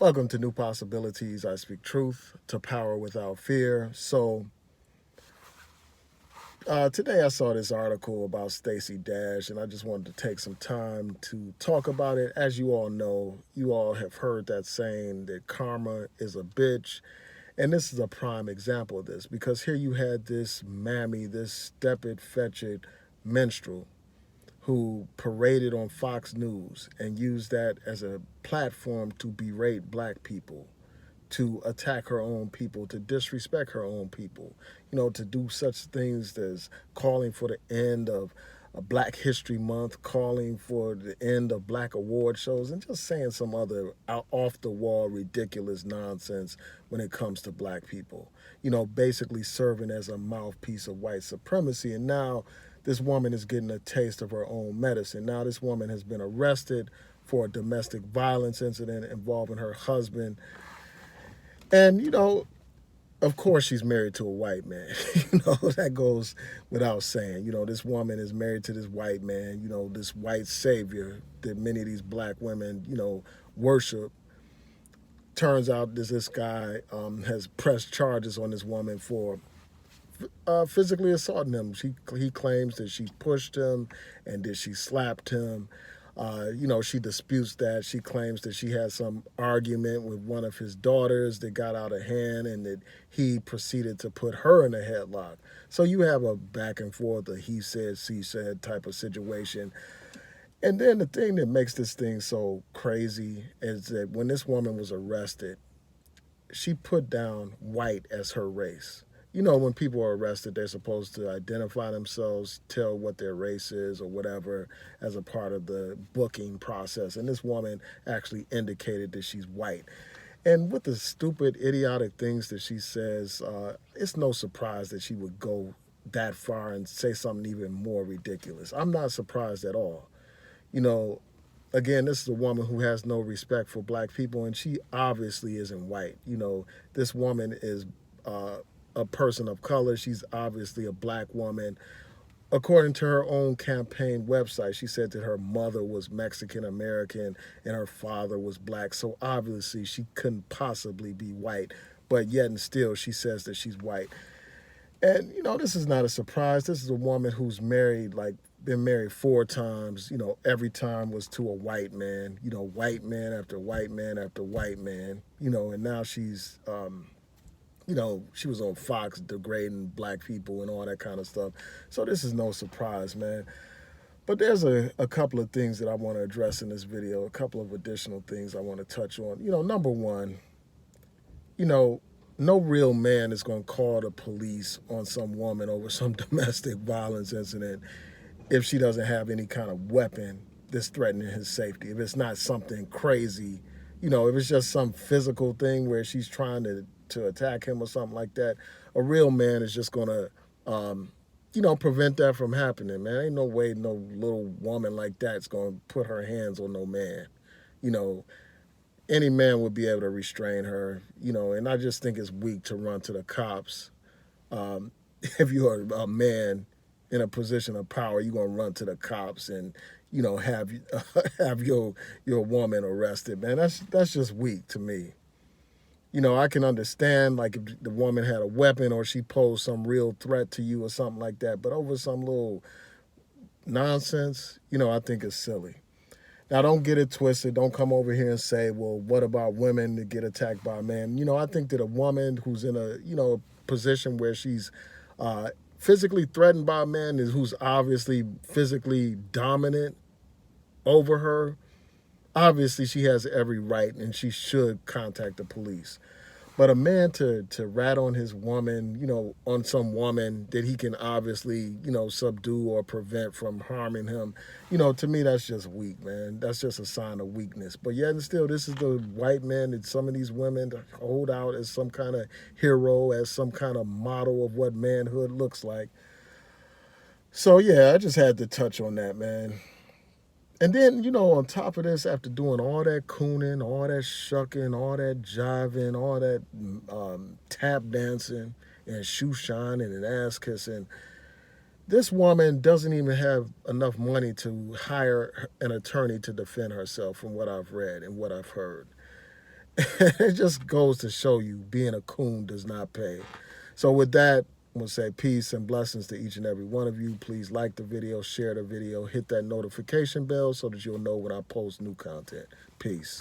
Welcome to New Possibilities. I speak truth to power without fear. Today I saw this article about Stacey Dash, and I just wanted to take some time to talk about it. As you all know, you all have heard that saying that karma is a bitch. And this is a prime example of this because here you had this mammy, this step-it, fetch-it minstrel who paraded on Fox News and used that as a platform to berate black people, to attack her own people, to disrespect her own people, to do such things as calling for the end of Black History Month, calling for the end of black award shows, and just saying some other off the wall, ridiculous nonsense when it comes to black people. Basically serving as a mouthpiece of white supremacy. And now this woman is getting a taste of her own medicine. Now this woman has been arrested for a domestic violence incident involving her husband. And, of course she's married to a white man. That goes without saying. This woman is married to this white man, this white savior that many of these black women, worship. Turns out this guy has pressed charges on this woman for physically assaulting him. He claims that she pushed him and that she slapped him. She disputes that. She claims that she had some argument with one of his daughters that got out of hand and that he proceeded to put her in a headlock. So you have a back and forth, a he said, she said type of situation. And then the thing that makes this thing so crazy is that when this woman was arrested, she put down white as her race. When people are arrested, they're supposed to identify themselves, tell what their race is or whatever as a part of the booking process. And this woman actually indicated that she's white. And with the stupid, idiotic things that she says, it's no surprise that she would go that far and say something even more ridiculous. I'm not surprised at all. Again, this is a woman who has no respect for black people, and she obviously isn't white. This woman is a person of color. She's obviously a black woman. According to her own campaign website, she said that her mother was Mexican American and her father was black. So obviously she couldn't possibly be white. But yet and still she says that she's white. And, this is not a surprise. This is a woman who's married, been married 4 times. Every time was to a white man, white man after white man after white man, and now she's, she was on Fox degrading black people and all that kind of stuff. So this is no surprise, man. But there's a couple of things that I want to address in this video, a couple of additional things I want to touch on. Number one, no real man is going to call the police on some woman over some domestic violence incident if she doesn't have any kind of weapon that's threatening his safety. If it's not something crazy, if it's just some physical thing where she's trying to attack him or something like that, a real man is just going to, prevent that from happening, man. Ain't no way no little woman like that's going to put her hands on no man. Any man would be able to restrain her, and I just think it's weak to run to the cops. If you're a man in a position of power, you're going to run to the cops and, have have your woman arrested, man. That's just weak to me. I can understand if the woman had a weapon or she posed some real threat to you or something like that, but over some little nonsense, I think it's silly. Now, don't get it twisted. Don't come over here and say, well, what about women that get attacked by men? I think that a woman who's in a, position where she's physically threatened by a man who's obviously physically dominant over her, obviously she has every right and she should contact the police. But a man to rat on his woman, on some woman that he can obviously, subdue or prevent from harming him, to me that's just weak, man. That's just a sign of weakness. But yet and still, this is the white man that some of these women hold out as some kind of hero, as some kind of model of what manhood looks like. So yeah, I just had to touch on that, man. And then, on top of this, after doing all that cooning, all that shucking, all that jiving, all that tap dancing and shoe shining and ass kissing, this woman doesn't even have enough money to hire an attorney to defend herself from what I've read and what I've heard. It just goes to show you being a coon does not pay. So with that, I'm going to say peace and blessings to each and every one of you. Please like the video, share the video, hit that notification bell so that you'll know when I post new content. Peace.